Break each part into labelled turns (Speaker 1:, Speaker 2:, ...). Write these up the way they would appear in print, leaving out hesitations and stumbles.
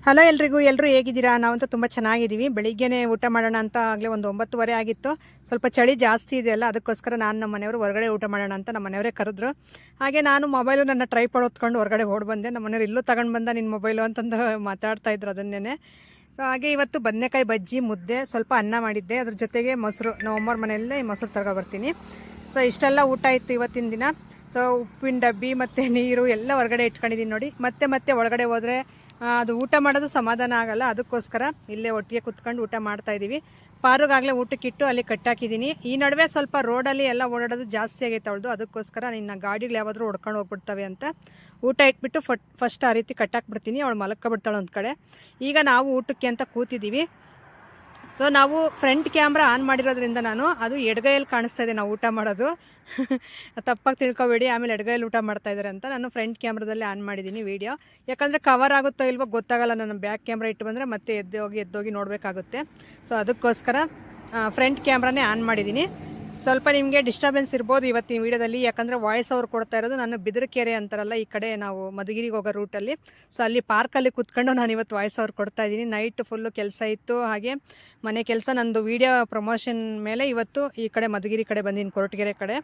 Speaker 1: Hello ಎಲ್ರಿಗೂ, ಎಲ್ಲರೂ ಹೇಗಿದ್ದೀರಾ? ನಾವಂತೂ ತುಂಬ ಚೆನ್ನಾಗಿದ್ದೀವಿ. ಬೆಳಿಗ್ಗೆನೇ ಊಟ ಮಾಡೋಣ ಅಂತ ಆಗಲೇ ಒಂದು 9:30 ಆಗಿತ್ತು. ಸ್ವಲ್ಪ ಚಳಿ ಜಾಸ್ತಿ ಇದೆಯಲ್ಲ, ಅದಕ್ಕೋಸ್ಕರ ನಾನು ನಮ್ಮ ಮನೆಯವರು ಹೊರಗಡೆ ಊಟ ಮಾಡೋಣ ಅಂತ ನಮ್ಮ ಮನೆಯವರೇ ಕರೆದ್ರು. ಹಾಗೆ ನಾನು ಮೊಬೈಲು ನನ್ನ ಟ್ರೈಪಾಡ್ ಹೊತ್ಕೊಂಡು ಹೊರಗಡೆ ಓಡಿ ಬಂದೆ. ನಮ್ಮ ಮನೆಯವರು ಇಲ್ಲೂ ತಗೊಂಡು ಬಂದ ನಿನ್ನ ಮೊಬೈಲು ಅಂತಂದು ಮಾತಾಡ್ತಾ ಇದ್ರು ಅದನ್ನೇ. ಸೊ ಹಾಗೆ ಇವತ್ತು ಬದನೆಕಾಯಿ ಬಜ್ಜಿ, ಮುದ್ದೆ, ಸ್ವಲ್ಪ ಅನ್ನ ಮಾಡಿದ್ದೆ. ಅದ್ರ ಜೊತೆಗೆ ಮೊಸರು, ನಮ್ಮ ಅಮ್ಮವ್ರ ಮನೆಯಲ್ಲೇ ಮೊಸರು ತಗೊಬರ್ತೀನಿ. ಸೊ ಇಷ್ಟೆಲ್ಲ ಊಟ ಇತ್ತು ಇವತ್ತಿನ ದಿನ. ಸೊ ಉಪ್ಪಿನ ಡಬ್ಬಿ ಮತ್ತು ನೀರು ಎಲ್ಲ ಹೊರಗಡೆ ಇಟ್ಕೊಂಡಿದ್ದೀನಿ ನೋಡಿ. ಮತ್ತೆ ಒಳಗಡೆ ಹೋದರೆ ಅದು ಊಟ ಮಾಡೋದು ಸಮಾಧಾನ ಆಗಲ್ಲ. ಅದಕ್ಕೋಸ್ಕರ ಇಲ್ಲೇ ಒಟ್ಟಿಗೆ ಕುತ್ಕೊಂಡು ಊಟ ಮಾಡ್ತಾಯಿದ್ದೀವಿ. ಪಾರುಗಾಗಲೇ ಊಟಕ್ಕಿಟ್ಟು ಅಲ್ಲಿ ಕಟ್ಟಾಕಿದ್ದೀನಿ. ಈ ನಡುವೆ ಸ್ವಲ್ಪ ರೋಡಲ್ಲಿ ಎಲ್ಲ ಓಡಾಡೋದು ಜಾಸ್ತಿ ಆಗೈತೆ ಅವಳದು. ಅದಕ್ಕೋಸ್ಕರ ನಿನ್ನ ಗಾಡಿಗಳು ಯಾವಾದರೂ ಹೊಡ್ಕೊಂಡು ಹೋಗ್ಬಿಡ್ತವೆ ಅಂತ ಊಟ ಇಟ್ಬಿಟ್ಟು ಫಸ್ಟ್ ಆ ರೀತಿ ಕಟ್ಟಾಕ್ಬಿಡ್ತೀನಿ. ಅವಳು ಮಲಕ್ಕೊಬಿಡ್ತಾಳೆ ಒಂದು ಕಡೆ. ಈಗ ನಾವು ಊಟಕ್ಕೆ ಅಂತ ಕೂತಿದ್ದೀವಿ. ಸೊ ನಾವು ಫ್ರಂಟ್ ಕ್ಯಾಮ್ರಾ ಆನ್ ಮಾಡಿರೋದ್ರಿಂದ ಅದು ಎಡಗೈಯಲ್ಲಿ ಕಾಣಿಸ್ತಾ ಇದೆ ನಾವು ಊಟ ಮಾಡೋದು. ತಪ್ಪಾಗಿ ತಿಳ್ಕೊಬೇಡಿ, ಆಮೇಲೆ ಎಡಗೈಯಲ್ಲಿ ಊಟ ಮಾಡ್ತಾ ಇದ್ದಾರೆ ಅಂತ ನಾನು ಫ್ರಂಟ್ ಕ್ಯಾಮ್ರಾದಲ್ಲಿ ಆನ್ ಮಾಡಿದ್ದೀನಿ ವೀಡಿಯೋ. ಯಾಕಂದರೆ ಕವರ್ ಆಗುತ್ತೋ ಇಲ್ವೋ ಗೊತ್ತಾಗಲ್ಲ. ನಾನು ಬ್ಯಾಕ್ ಕ್ಯಾಮ್ರಾ ಇಟ್ಟು ಬಂದರೆ ಮತ್ತೆ ಎದ್ದೋಗಿ ನೋಡಬೇಕಾಗುತ್ತೆ. ಸೊ ಅದಕ್ಕೋಸ್ಕರ ಫ್ರಂಟ್ ಕ್ಯಾಮ್ರಾನೇ ಆನ್ ಮಾಡಿದ್ದೀನಿ. ಸ್ವಲ್ಪ ನಿಮಗೆ ಡಿಸ್ಟರ್ಬೆನ್ಸ್ ಇರ್ಬೋದು ಇವತ್ತಿನ ವೀಡಿಯೋದಲ್ಲಿ, ಯಾಕಂದರೆ ವಾಯ್ಸ್ ಓವರ್ ಕೊಡ್ತಾ ಇರೋದು ನಾನು ಬಿದಿರಕೆರೆ ಅಂತಾರಲ್ಲ, ಈ ಕಡೆ ನಾವು ಮಧುಗಿರಿಗೆ ಹೋಗೋ ರೂಟಲ್ಲಿ. ಸೊ ಅಲ್ಲಿ ಪಾರ್ಕಲ್ಲಿ ಕೂತ್ಕೊಂಡು ನಾನು ಇವತ್ತು ವಾಯ್ಸ್ ಓವರ್ ಕೊಡ್ತಾ ಇದ್ದೀನಿ. ನೈಟ್ ಫುಲ್ಲು ಕೆಲಸ ಇತ್ತು, ಹಾಗೆ ಮನೆ ಕೆಲಸ, ನಂದು ವೀಡಿಯೋ ಪ್ರಮೋಷನ್ ಮೇಲೆ ಇವತ್ತು ಈ ಕಡೆ ಮಧುಗಿರಿ ಕಡೆ ಬಂದಿದ್ದೀನಿ, ಕೊರಟಗೆರೆ ಕಡೆ.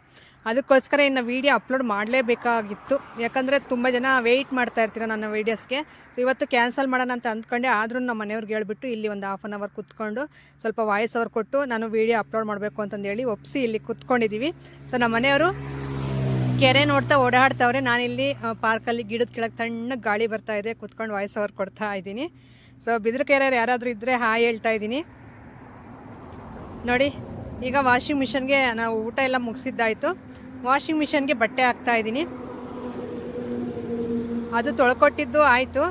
Speaker 1: ಅದಕ್ಕೋಸ್ಕರ ಇನ್ನು ವೀಡಿಯೋ ಅಪ್ಲೋಡ್ ಮಾಡಲೇಬೇಕಾಗಿತ್ತು. ಯಾಕಂದರೆ ತುಂಬ ಜನ ವೆಯ್ಟ್ ಮಾಡ್ತಾ ಇರ್ತೀರ ನನ್ನ ವೀಡಿಯೋಸ್ಗೆ. ಸೊ ಇವತ್ತು ಕ್ಯಾನ್ಸಲ್ ಮಾಡೋಣ ಅಂತ ಅಂದ್ಕೊಂಡೆ. ಆದರೂ ನಮ್ಮ ಮನೆಯವ್ರಿಗೆ ಹೇಳ್ಬಿಟ್ಟು ಇಲ್ಲಿ ಒಂದು ಹಾಫ್ ಆನ್ ಅವರ್ ಕೂತ್ಕೊಂಡು ಸ್ವಲ್ಪ ವಾಯ್ಸ್ ಓವರ್ ಕೊಟ್ಟು ನಾನು ವೀಡಿಯೋ ಅಪ್ಲೋಡ್ ಮಾಡಬೇಕು ಅಂತಂದೇಳಿ ಒಪ್ಪಿಸಿ ಇಲ್ಲಿ ಕೂತ್ಕೊಂಡಿದ್ದೀವಿ. ಸೊ ನಮ್ಮ ಮನೆಯವರು ಕೆರೆ ನೋಡ್ತಾ ಓಡಾಡ್ತಾವ್ರೆ. ನಾನಿಲ್ಲಿ ಪಾರ್ಕಲ್ಲಿ ಗಿಡದ ಕೆಳಗೆ ತಣ್ಣಗೆ ಗಾಳಿ ಬರ್ತಾ ಇದೆ, ಕೂತ್ಕೊಂಡು ವಾಯ್ಸ್ ಓವರ್ ಕೊಡ್ತಾ ಇದ್ದೀನಿ. ಸೊ ಬಿದಿರಕೆರೆಯವ್ರು ಯಾರಾದರೂ ಇದ್ದರೆ ಹಾಯ್ ಹೇಳ್ತಾ ಇದ್ದೀನಿ ನೋಡಿ. ಈಗ ವಾಷಿಂಗ್ ಮಿಷನ್ಗೆ ನಾವು ಊಟ ಎಲ್ಲ ಮುಗಿಸಿದ್ದಾಯಿತು. ವಾಷಿಂಗ್ ಮಿಷನ್ಗೆ ಬಟ್ಟೆ ಹಾಕ್ತಾ ಇದ್ದೀನಿ. ಅದು ತೊಳ್ಕೊಟ್ಟಿದ್ದು ಆಯಿತು.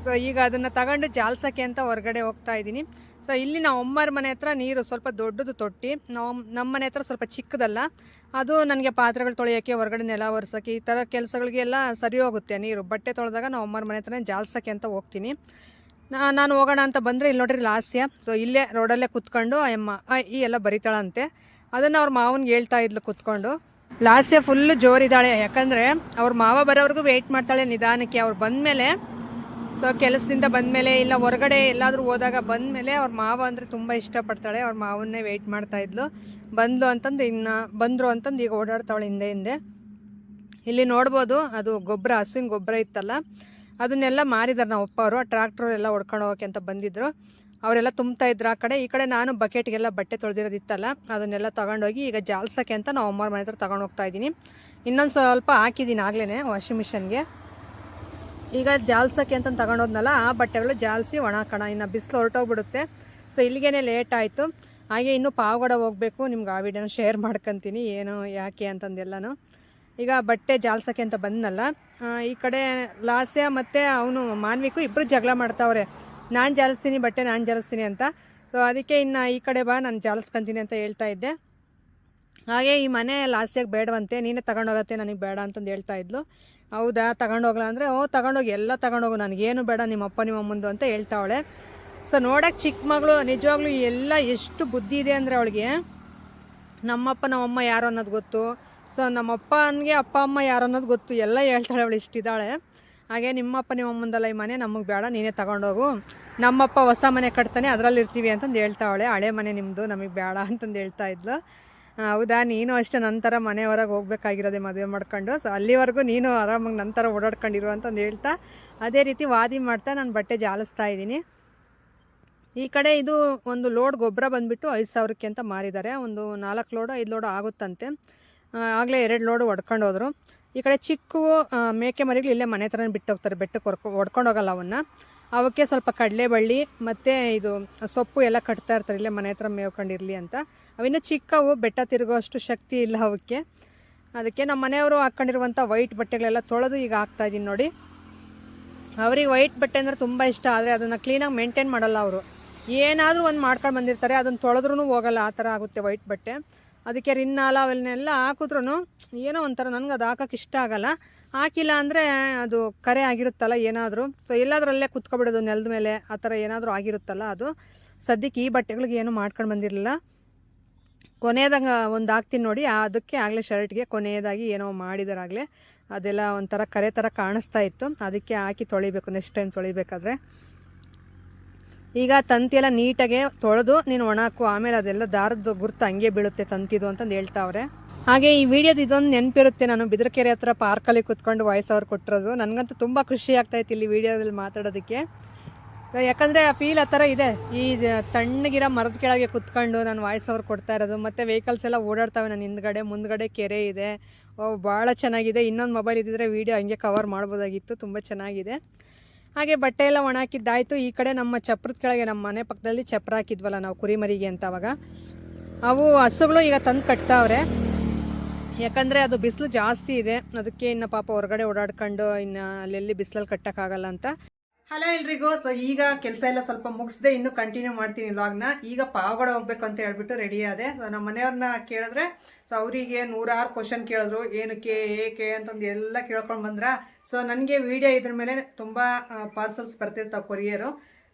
Speaker 1: ಸೊ ಈಗ ಅದನ್ನು ತಗೊಂಡು ಜಾಲ್ಸೋಕ್ಕೆ ಅಂತ ಹೊರಗಡೆ ಹೋಗ್ತಾ ಇದ್ದೀನಿ. ಸೊ ಇಲ್ಲಿ ನಾವು ಅಮ್ಮರ ಮನೆ ಹತ್ರ ನೀರು ಸ್ವಲ್ಪ ದೊಡ್ಡದು ತೊಟ್ಟಿ, ನಮ್ಮ ಮನೆ ಹತ್ರ ಸ್ವಲ್ಪ ಚಿಕ್ಕದಲ್ಲ. ಅದು ನನಗೆ ಪಾತ್ರೆಗಳು ತೊಳೆಯೋಕ್ಕೆ, ಹೊರಗಡೆ ನೆಲ ಒರೆಸೋಕ್ಕೆ, ಈ ಥರ ಕೆಲಸಗಳಿಗೆಲ್ಲ ಸರಿ ಹೋಗುತ್ತೆ ನೀರು. ಬಟ್ಟೆ ತೊಳೆದಾಗ ನಾವು ಅಮ್ಮರ ಮನೆ ಹತ್ರನೇ ಜಾಲ್ಸೋಕ್ಕೆ ಅಂತ ಹೋಗ್ತೀನಿ. ನಾನು ಹೋಗೋಣ ಅಂತ ಬಂದರೆ ಇಲ್ಲಿ ನೋಡ್ರಿ ಲಾಸ್ಯ. ಸೊ ಇಲ್ಲೇ ರೋಡಲ್ಲೇ ಕುತ್ಕೊಂಡು ಅಮ್ಮ ಈ ಎಲ್ಲ ಬರಿತಾಳಂತೆ. ಅದನ್ನು ಅವ್ರ ಮಾವನಿಗೆ ಹೇಳ್ತಾ ಇದ್ಲು ಕುತ್ಕೊಂಡು. ಲಾಸ್ಯ ಫುಲ್ಲು ಜೋರಿದ್ದಾಳೆ, ಯಾಕಂದರೆ ಅವ್ರ ಮಾವ ಬರೋವ್ರಿಗೂ ವೆಯ್ಟ್ ಮಾಡ್ತಾಳೆ ನಿಧಾನಕ್ಕೆ. ಅವ್ರು ಬಂದಮೇಲೆ, ಸೊ ಕೆಲಸದಿಂದ ಬಂದಮೇಲೆ ಇಲ್ಲ ಹೊರಗಡೆ ಎಲ್ಲಾದರೂ ಹೋದಾಗ ಬಂದಮೇಲೆ ಅವ್ರ ಮಾವ ಅಂದರೆ ತುಂಬ ಇಷ್ಟಪಡ್ತಾಳೆ. ಅವ್ರ ಮಾವನ್ನೇ ವೆಯ್ಟ್ ಮಾಡ್ತಾಯಿದ್ಲು. ಬಂದ್ಲು ಅಂತಂದು ಬಂದರು ಅಂತಂದು ಈಗ ಓಡಾಡ್ತಾವಳೆ ಹಿಂದೆ. ಇಲ್ಲಿ ನೋಡ್ಬೋದು, ಅದು ಗೊಬ್ಬರ, ಹಸುವಿನ ಗೊಬ್ಬರ ಇತ್ತಲ್ಲ, ಅದನ್ನೆಲ್ಲ ಮಾರಿದ್ದಾರೆ ನಾವು ಅಪ್ಪ ಅವರು. ಟ್ರ್ಯಾಕ್ಟರ್ ಎಲ್ಲ ಹೊಡ್ಕೊಂಡು ಹೋಗೋಕ್ಕೆ ಅಂತ ಬಂದಿದ್ದರು. ಅವರೆಲ್ಲ ತುಂಬ್ತಾ ಇದ್ರು ಆ ಕಡೆ. ಈ ಕಡೆ ನಾನು ಬಕೆಟ್ಗೆಲ್ಲ ಬಟ್ಟೆ ತೊಳೆದಿರೋದಿತ್ತಲ್ಲ, ಅದನ್ನೆಲ್ಲ ತೊಗೊಂಡೋಗಿ ಈಗ ಜಾಲ್ಸೋಕ್ಕೆ ಅಂತ ನಾವು ಅಮ್ಮವ್ರ ಮನೆ ಹತ್ರ ತೊಗೊಂಡು ಹೋಗ್ತಾ ಇದ್ದೀನಿ. ಇನ್ನೊಂದು ಸ್ವಲ್ಪ ಹಾಕಿದ್ದೀನಿ ಆಗಲೇ ವಾಷಿಂಗ್ ಮಿಷನ್ಗೆ. ಈಗ ಜಾಲ್ಸೋಕ್ಕೆ ಅಂತ ತಗೊಂಡೋದ್ನಲ್ಲ, ಆ ಬಟ್ಟೆಗಳು ಜಾಲಿಸಿ ಒಣಾಕೋಣ, ಇನ್ನು ಬಿಸಿಲು ಹೊರಟೋಗ್ಬಿಡುತ್ತೆ. ಸೊ ಇಲ್ಲಿಗೇ ಲೇಟ್ ಆಯಿತು. ಹಾಗೆ ಇನ್ನೂ ಪಾವಗಡ ಹೋಗಬೇಕು. ನಿಮ್ಗೆ ಆ ವಿಡಿಯೋನ ಶೇರ್ ಮಾಡ್ಕೊತೀನಿ, ಏನು ಯಾಕೆ ಅಂತಂದೆಲ್ಲನೂ. ಈಗ ಬಟ್ಟೆ ಜಾಲ್ಸೋಕ್ಕೆ ಅಂತ ಬಂದನಲ್ಲ, ಈ ಕಡೆ ಲಾಸ್ಯ ಮತ್ತು ಅವನು ಮಾನ್ವಿಕು ಇಬ್ಬರು ಜಗಳ ಮಾಡ್ತಾವ್ರೆ. ನಾನು ಜಾಲಿಸ್ತೀನಿ ಬಟ್ಟೆ, ನಾನು ಜಾಲಿಸ್ತೀನಿ ಅಂತ. ಸೊ ಅದಕ್ಕೆ ಇನ್ನು ಈ ಕಡೆ ಬಾ, ನಾನು ಜಾಲಿಸ್ಕೊತೀನಿ ಅಂತ ಹೇಳ್ತಾ ಇದ್ದೆ. ಹಾಗೆ ಈ ಮನೆ ಲಾಸ್ಯಾಗ ಬೇಡವಂತೆ, ನೀನೇ ತಗೊಂಡೋಗತ್ತೆ, ನನಗೆ ಬೇಡ ಅಂತಂದು ಹೇಳ್ತಾ ಇದ್ಲು. ಹೌದಾ, ತಗೊಂಡೋಗ್ಲಾ ಅಂದರೆ ತಗೊಂಡೋಗಿ, ಎಲ್ಲ ತಗೊಂಡೋಗು, ನನಗೇನು ಬೇಡ, ನಿಮ್ಮಪ್ಪ ನಿಮ್ಮಮ್ಮಂದು ಅಂತ ಹೇಳ್ತಾವಳೆ. ಸೊ ನೋಡೋಕೆ ಚಿಕ್ಕ ಮಗಳು, ನಿಜವಾಗ್ಲೂ ಎಲ್ಲ ಎಷ್ಟು ಬುದ್ಧಿ ಇದೆ ಅಂದರೆ ಅವಳಿಗೆ. ನಮ್ಮಪ್ಪ ನಮ್ಮಮ್ಮ ಯಾರು ಅನ್ನೋದು ಗೊತ್ತು. ಸೊ ನಮ್ಮಪ್ಪನಿಗೆ ಅಪ್ಪ ಅಮ್ಮ ಯಾರು ಅನ್ನೋದು ಗೊತ್ತು, ಎಲ್ಲ ಹೇಳ್ತಾಳೆ ಅವಳು, ಇಷ್ಟಿದ್ದಾಳೆ. ಹಾಗೆ ನಿಮ್ಮಪ್ಪ ನಿಮ್ಮಮ್ಮಂದಲ್ಲ ಈ ಮನೆ, ನಮಗೆ ಬೇಡ, ನೀನೇ ತಗೊಂಡೋಗು, ನಮ್ಮಪ್ಪ ಹೊಸ ಮನೆ ಕಟ್ತಾನೆ, ಅದರಲ್ಲಿ ಇರ್ತೀವಿ ಅಂತಂದು ಹೇಳ್ತಾವಳೆ. ಹಳೆ ಮನೆ ನಿಮ್ಮದು, ನಮಗೆ ಬೇಡ ಅಂತಂದು ಹೇಳ್ತಾ ಇದ್ಲು. ಹೌದಾ, ನೀನು ಅಷ್ಟೇ ನಂತರ ಮನೆ ಹೊರಗೆ ಹೋಗ್ಬೇಕಾಗಿರೋದೆ ಮದುವೆ ಮಾಡ್ಕೊಂಡು. ಸೊ ಅಲ್ಲಿವರೆಗೂ ನೀನು ಆರಾಮಾಗಿ ನಂತರ ಓಡಾಡ್ಕೊಂಡಿರು ಅಂತಂದು ಹೇಳ್ತಾ ಅದೇ ರೀತಿ ವಾದಿ ಮಾಡ್ತಾ ನಾನು ಬಟ್ಟೆ ಜಾಲಿಸ್ತಾ ಇದ್ದೀನಿ. ಈ ಕಡೆ ಇದು ಒಂದು ಲೋಡ್ ಗೊಬ್ಬರ ಬಂದುಬಿಟ್ಟು 5,000ಕ್ಕೆ ಅಂತ ಮಾರಿದ್ದಾರೆ. ಒಂದು 4 ಲೋಡು 5 ಲೋಡು ಆಗುತ್ತಂತೆ. ಆಗಲೇ 2 ಲೋಡು ಹೊಡ್ಕೊಂಡು ಹೋದರು. ಈ ಕಡೆ ಚಿಕ್ಕ ಮೇಕೆ ಮರಿಗಳು ಇಲ್ಲೇ ಮನೆ ಹತ್ರನೇ ಬಿಟ್ಟು ಹೋಗ್ತಾರೆ, ಬೆಟ್ಟಕ್ಕೆ ಹೊಡ್ಕೊಂಡು ಹೋಗಲ್ಲ ಅವನ್ನ. ಅವಕ್ಕೆ ಸ್ವಲ್ಪ ಕಡಲೆ ಬಳ್ಳಿ ಮತ್ತು ಇದು ಸೊಪ್ಪು ಎಲ್ಲ ಕಟ್ತಾ ಇರ್ತಾರೆ, ಇಲ್ಲೇ ಮನೆ ಹತ್ರ ಮೇವ್ಕೊಂಡಿರಲಿ ಅಂತ. ಅವಿನ್ನೂ ಚಿಕ್ಕವು, ಬೆಟ್ಟ ತಿರುಗೋ ಅಷ್ಟು ಶಕ್ತಿ ಇಲ್ಲ ಅವಕ್ಕೆ. ಅದಕ್ಕೆ ನಮ್ಮ ಮನೆಯವರು ಹಾಕ್ಕೊಂಡಿರುವಂಥ ವೈಟ್ ಬಟ್ಟೆಗಳೆಲ್ಲ ತೊಳೆದು ಈಗ ಹಾಕ್ತಾಯಿದ್ದೀನಿ ನೋಡಿ. ಅವ್ರಿಗೆ ವೈಟ್ ಬಟ್ಟೆ ಅಂದರೆ ತುಂಬ ಇಷ್ಟ, ಆದರೆ ಅದನ್ನು ಕ್ಲೀನಾಗಿ ಮೇಂಟೈನ್ ಮಾಡಲ್ಲ ಅವರು. ಏನಾದರೂ ಒಂದು ಮಾಡ್ಕೊಂಡು ಬಂದಿರ್ತಾರೆ, ಅದನ್ನು ತೊಳೆದ್ರೂ ಹೋಗಲ್ಲ, ಆ ಥರ ಆಗುತ್ತೆ ವೈಟ್ ಬಟ್ಟೆ. ಅದಕ್ಕೆ ರಿನ್ನಾಲ ಅವನ್ನೆಲ್ಲ ಹಾಕಿದ್ರೂ ಏನೋ ಒಂಥರ, ನನಗೆ ಅದು ಹಾಕೋಕೆ ಇಷ್ಟ ಆಗಲ್ಲ. ಹಾಕಿಲ್ಲ ಅಂದರೆ ಅದು ಕರೆ ಆಗಿರುತ್ತಲ್ಲ ಏನಾದರೂ. ಸೊ ಎಲ್ಲಾದ್ರಲ್ಲೇ ಕುತ್ಕೊಬಿಡೋದು ನೆಲದ ಮೇಲೆ, ಆ ಥರ ಏನಾದರೂ ಆಗಿರುತ್ತಲ್ಲ ಅದು. ಸದ್ಯಕ್ಕೆ ಈ ಬಟ್ಟೆಗಳಿಗೆ ಏನೂ ಮಾಡ್ಕೊಂಡು ಬಂದಿರಲಿಲ್ಲ. ಕೊನೆಯದಾಗ ಒಂದು ಹಾಕ್ತೀನಿ ನೋಡಿ, ಅದಕ್ಕೆ ಆಗಲೇ ಶರ್ಟ್ಗೆ ಕೊನೆಯದಾಗಿ ಏನೋ ಮಾಡಿದಾರಾಗಲೇ. ಅದೆಲ್ಲ ಒಂಥರ ಕರೆ ಥರ ಕಾಣಿಸ್ತಾ ಇತ್ತು, ಅದಕ್ಕೆ ಹಾಕಿ ತೊಳಿಬೇಕು ನೆಕ್ಸ್ಟ್ ಟೈಮ್ ತೊಳಿಬೇಕಾದ್ರೆ. ಈಗ ತಂತಿ ಎಲ್ಲ ನೀಟಾಗೆ ತೊಳೆದು ನೀನು ಒಣಾಕು, ಆಮೇಲೆ ಅದೆಲ್ಲ ದಾರದ ಗುರ್ತು ಹಂಗೆ ಬೀಳುತ್ತೆ ತಂತಿದು ಅಂತಂದು ಹೇಳ್ತಾವ್ರೆ. ಹಾಗೆ ಈ ವಿಡಿಯೋದು ಇದೊಂದು ನೆನಪಿರುತ್ತೆ, ನಾನು ಬಿದ್ರಕೆರೆ ಹತ್ರ ಪಾರ್ಕಲ್ಲಿ ಕುತ್ಕೊಂಡು ವಾಯ್ಸ್ ಓವರ್ ಕೊಟ್ಟಿರೋದು. ನನಗಂತೂ ತುಂಬ ಖುಷಿ ಆಗ್ತಾಯಿತ್ತು ಇಲ್ಲಿ ವಿಡಿಯೋದಲ್ಲಿ ಮಾತಾಡೋದಕ್ಕೆ. ಯಾಕಂದರೆ ಆ ಫೀಲ್ ಆ ಥರ ಇದೆ, ಈ ತಣ್ಣಗಿರೋ ಮರದ ಕೆಳಗೆ ಕುತ್ಕೊಂಡು ನಾನು ವಾಯ್ಸ್ ಓವರ್ ಕೊಡ್ತಾ ಇರೋದು. ಮತ್ತು ವೆಹಿಕಲ್ಸ್ ಎಲ್ಲ ಓಡಾಡ್ತವೆ ನನ್ನ ಹಿಂದ್ಗಡೆ, ಮುಂದ್ಗಡೆ ಕೆರೆ ಇದೆ. ಭಾಳ ಚೆನ್ನಾಗಿದೆ. ಇನ್ನೊಂದು ಮೊಬೈಲ್ ಇದ್ದಿದ್ರೆ ವೀಡಿಯೋ ಹಂಗೆ ಕವರ್ ಮಾಡ್ಬೋದಾಗಿತ್ತು. ತುಂಬ ಚೆನ್ನಾಗಿದೆ. ಹಾಗೆ ಬಟ್ಟೆ ಎಲ್ಲ ಒಣ ಹಾಕಿದ್ದಾಯಿತು. ಈ ಕಡೆ ನಮ್ಮ ಚಪ್ರದ ಕೆಳಗೆ ನಮ್ಮ ಮನೆ ಪಕ್ಕದಲ್ಲಿ ಚಪ್ರ ಹಾಕಿದ್ವಲ್ಲ ನಾವು ಕುರಿಮರಿಗೆ ಅಂತ, ಅವಾಗ ಅವು ಹಸುಗಳು ಈಗ ತಂದು ಕಟ್ತಾವ್ರೆ. ಯಾಕಂದರೆ ಅದು ಬಿಸಿಲು ಜಾಸ್ತಿ ಇದೆ, ಅದಕ್ಕೆ ಇನ್ನು ಪಾಪ ಹೊರಗಡೆ ಓಡಾಡ್ಕೊಂಡು ಇನ್ನು ಅಲ್ಲೆಲ್ಲಿ ಬಿಸಿಲಲ್ಲಿ ಕಟ್ಟೋಕ್ಕಾಗಲ್ಲ ಅಂತ. ಹಲೋ ಎಲ್ರಿಗೂ. ಸೊ ಈಗ ಕೆಲಸ ಎಲ್ಲ ಸ್ವಲ್ಪ ಮುಗಿಸ್ದೆ, ಇನ್ನು ಕಂಟಿನ್ಯೂ ಮಾಡ್ತೀನಿ ವ್ಲಾಗ್ನ. ಈಗ ಪಾವಗಡ ಹೋಗ್ಬೇಕು ಅಂತ ಹೇಳ್ಬಿಟ್ಟು ರೆಡಿ ಆದೆ. ಸೊ ನಮ್ಮ ಮನೆಯವ್ರನ್ನ ಕೇಳಿದ್ರೆ ಸೊ ಅವರಿಗೆ 106 ಕ್ವಶನ್ ಕೇಳಿದ್ರು, ಏನಕ್ಕೆ ಏಕೆ ಅಂತಂದು ಎಲ್ಲ ಕೇಳ್ಕೊಂಡು ಬಂದ್ರ. ಸೊ ನನಗೆ ವಿಡಿಯೋ ಇದ್ರ ಮೇಲೆ ತುಂಬ ಪಾರ್ಸಲ್ಸ್ ಬರ್ತಿರ್ತಾವೆ ಕೊರಿಯರು,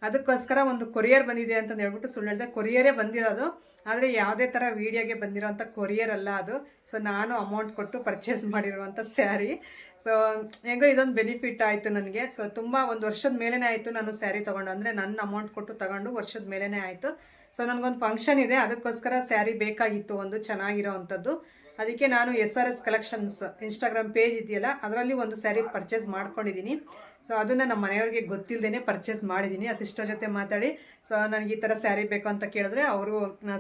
Speaker 1: ಅದಕ್ಕೋಸ್ಕರ ಒಂದು ಕೊರಿಯರ್ ಬಂದಿದೆ ಅಂತಂದು ಹೇಳ್ಬಿಟ್ಟು ಸುಳ್ಳು ಹೇಳಿದೆ. ಕೊರಿಯರೇ ಬಂದಿರೋದು, ಆದರೆ ಯಾವುದೇ ಥರ ವೀಡಿಯೋಗೆ ಬಂದಿರೋಂಥ ಕೊರಿಯರ್ ಅಲ್ಲ ಅದು. ಸೊ ನಾನು ಅಮೌಂಟ್ ಕೊಟ್ಟು ಪರ್ಚೇಸ್ ಮಾಡಿರುವಂಥ ಸ್ಯಾರಿ. ಸೊ ಹೆಂಗೋ ಇದೊಂದು ಬೆನಿಫಿಟ್ ಆಯಿತು ನನಗೆ. ಸೊ ತುಂಬ ಒಂದು ವರ್ಷದ ಮೇಲೇ ಆಯಿತು ನಾನು ಸ್ಯಾರಿ ತೊಗೊಂಡು, ಅಂದರೆ ನನ್ನ ಅಮೌಂಟ್ ಕೊಟ್ಟು ತಗೊಂಡು ವರ್ಷದ ಮೇಲೇ ಆಯಿತು. ಸೊ ನನಗೊಂದು ಫಂಕ್ಷನ್ ಇದೆ, ಅದಕ್ಕೋಸ್ಕರ ಸ್ಯಾರಿ ಬೇಕಾಗಿತ್ತು ಒಂದು ಚೆನ್ನಾಗಿರೋ ಅಂಥದ್ದು. ಅದಕ್ಕೆ ನಾನು SRS ಕಲೆಕ್ಷನ್ಸ್ ಇನ್ಸ್ಟಾಗ್ರಾಮ್ ಪೇಜ್ ಇದೆಯಲ್ಲ, ಅದರಲ್ಲಿ ಒಂದು ಸ್ಯಾರಿ ಪರ್ಚೇಸ್ ಮಾಡ್ಕೊಂಡಿದ್ದೀನಿ. ಸೊ ಅದನ್ನು ನಮ್ಮ ಮನೆಯವ್ರಿಗೆ ಗೊತ್ತಿಲ್ಲದೇ ಪರ್ಚೇಸ್ ಮಾಡಿದ್ದೀನಿ. ಆ ಸಿಸ್ಟರ್ ಜೊತೆ ಮಾತಾಡಿ ಸೊ ನನಗೆ ಈ ಥರ ಸ್ಯಾರಿ ಬೇಕು ಅಂತ ಕೇಳಿದ್ರೆ ಅವರು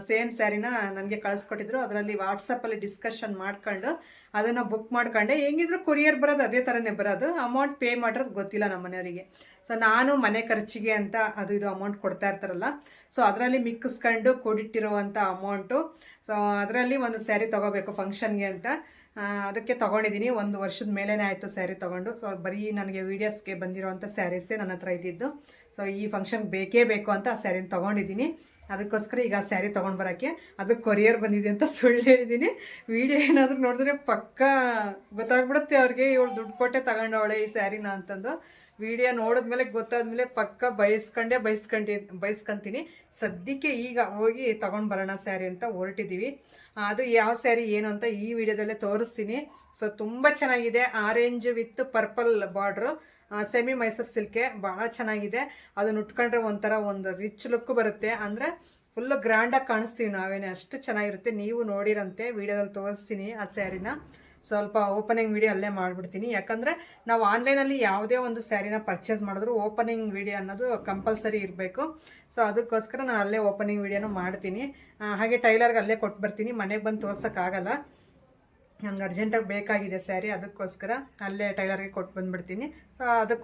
Speaker 1: ಸೇಮ್ ಸ್ಯಾರಿನ ನನಗೆ ಕಳಿಸ್ಕೊಟ್ಟಿದ್ರು. ಅದರಲ್ಲಿ ವಾಟ್ಸಪ್ಪಲ್ಲಿ ಡಿಸ್ಕಷನ್ ಮಾಡ್ಕೊಂಡು ಅದನ್ನು ಬುಕ್ ಮಾಡ್ಕೊಂಡೆ. ಹೆಂಗಿದ್ರು ಕೊರಿಯರ್ ಬರೋದು ಅದೇ ಥರನೇ ಬರೋದು, ಅಮೌಂಟ್ ಪೇ ಮಾಡಿರೋದು ಗೊತ್ತಿಲ್ಲ ನಮ್ಮ ಮನೆಯವರಿಗೆ. ಸೊ ನಾನು ಮನೆ ಖರ್ಚಿಗೆ ಅಂತ ಅದು ಇದು ಅಮೌಂಟ್ ಕೊಡ್ತಾ ಇರ್ತಾರಲ್ಲ, ಸೊ ಅದರಲ್ಲಿ ಮಿಕ್ಕಿಸ್ಕೊಂಡು ಕೂಡಿಟ್ಟಿರುವಂಥ ಅಮೌಂಟು. ಸೊ ಅದರಲ್ಲಿ ಒಂದು ಸ್ಯಾರಿ ತೊಗೋಬೇಕು ಫಂಕ್ಷನ್ಗೆ ಅಂತ, ಅದಕ್ಕೆ ತೊಗೊಂಡಿದ್ದೀನಿ. ಒಂದು ವರ್ಷದ ಮೇಲೇ ಆಯಿತು ಸ್ಯಾರಿ ತೊಗೊಂಡು. ಸೊ ಬರೀ ನನಗೆ ವೀಡಿಯೋಸ್ಗೆ ಬಂದಿರೋವಂಥ ಸ್ಯಾರೀಸೇ ನನ್ನ ಹತ್ರ ಇದ್ದಿದ್ದು. ಸೊ ಈ ಫಂಕ್ಷನ್ ಬೇಕೇ ಬೇಕು ಅಂತ ಆ ಸ್ಯಾರಿನ ತೊಗೊಂಡಿದ್ದೀನಿ. ಅದಕ್ಕೋಸ್ಕರ ಈಗ ಆ ಸ್ಯಾರಿ ತೊಗೊಂಡು ಬರೋಕ್ಕೆ, ಅದು ಕೊರಿಯರ್ ಬಂದಿದೆ ಅಂತ ಸುಳ್ಳು ಹೇಳಿದ್ದೀನಿ. ವಿಡಿಯೋ ಏನಾದರೂ ನೋಡಿದ್ರೆ ಪಕ್ಕ ಗೊತ್ತಾಗ್ಬಿಡುತ್ತೆ ಅವ್ರಿಗೆ, ಇವಳು ದುಡ್ಡು ಕೊಟ್ಟೆ ತಗೊಂಡವಳೆ ಈ ಸ್ಯಾರಿನ ಅಂತಂದು. ವಿಡಿಯೋ ನೋಡಿದ್ಮೇಲೆ ಗೊತ್ತಾದ್ಮೇಲೆ ಪಕ್ಕ ಬಯಸ್ಕೊಂತೀನಿ. ಸದ್ಯಕ್ಕೆ ಈಗ ಹೋಗಿ ತೊಗೊಂಡು ಬರೋಣ ಸ್ಯಾರಿ ಅಂತ ಹೊರಟಿದ್ದೀವಿ. ಅದು ಯಾವ ಸ್ಯಾರಿ ಏನು ಅಂತ ಈ ವಿಡಿಯೋದಲ್ಲೇ ತೋರಿಸ್ತೀನಿ. ಸೊ ತುಂಬ ಚೆನ್ನಾಗಿದೆ, orange with purple border, semi Mysore ಸಿಲ್ಕೆ, ಭಾಳ ಚೆನ್ನಾಗಿದೆ. ಅದನ್ನು ಉಟ್ಕೊಂಡ್ರೆ ಒಂಥರ ಒಂದು ರಿಚ್ ಲುಕ್ ಬರುತ್ತೆ, ಅಂದರೆ ಫುಲ್ಲು ಗ್ರ್ಯಾಂಡಾಗಿ ಕಾಣಿಸ್ತೀವಿ ನಾವೇನೆ, ಅಷ್ಟು ಚೆನ್ನಾಗಿರುತ್ತೆ. ನೀವು ನೋಡಿರಂತೆ ವಿಡಿಯೋದಲ್ಲಿ ತೋರಿಸ್ತೀನಿ ಆ ಸ್ಯಾರಿನ. ಸ್ವಲ್ಪ ಓಪನಿಂಗ್ ವಿಡಿಯೋ ಅಲ್ಲೇ ಮಾಡಿಬಿಡ್ತೀನಿ. ಯಾಕಂದರೆ ನಾವು ಆನ್ಲೈನಲ್ಲಿ ಯಾವುದೇ ಒಂದು ಸ್ಯಾರಿನ ಪರ್ಚೇಸ್ ಮಾಡಿದ್ರು ಓಪನಿಂಗ್ ವಿಡಿಯೋ ಅನ್ನೋದು ಕಂಪಲ್ಸರಿ ಇರಬೇಕು. ಸೊ ಅದಕ್ಕೋಸ್ಕರ ನಾನು ಅಲ್ಲೇ ಓಪನಿಂಗ್ ವಿಡಿಯೋನೂ ಮಾಡ್ತೀನಿ. ಹಾಗೆ ಟೈಲರ್ಗೆ ಅಲ್ಲೇ ಕೊಟ್ಟು ಬರ್ತೀನಿ, ಮನೆಗೆ ಬಂದು ತೋರ್ಸೋಕ್ಕಾಗಲ್ಲ. ನನಗೆ ಅರ್ಜೆಂಟಾಗಿ ಬೇಕಾಗಿದೆ ಸ್ಯಾರಿ, ಅದಕ್ಕೋಸ್ಕರ ಅಲ್ಲೇ ಟೈಲರ್ಗೆ ಕೊಟ್ಟು ಬಂದುಬಿಡ್ತೀನಿ. ಅದು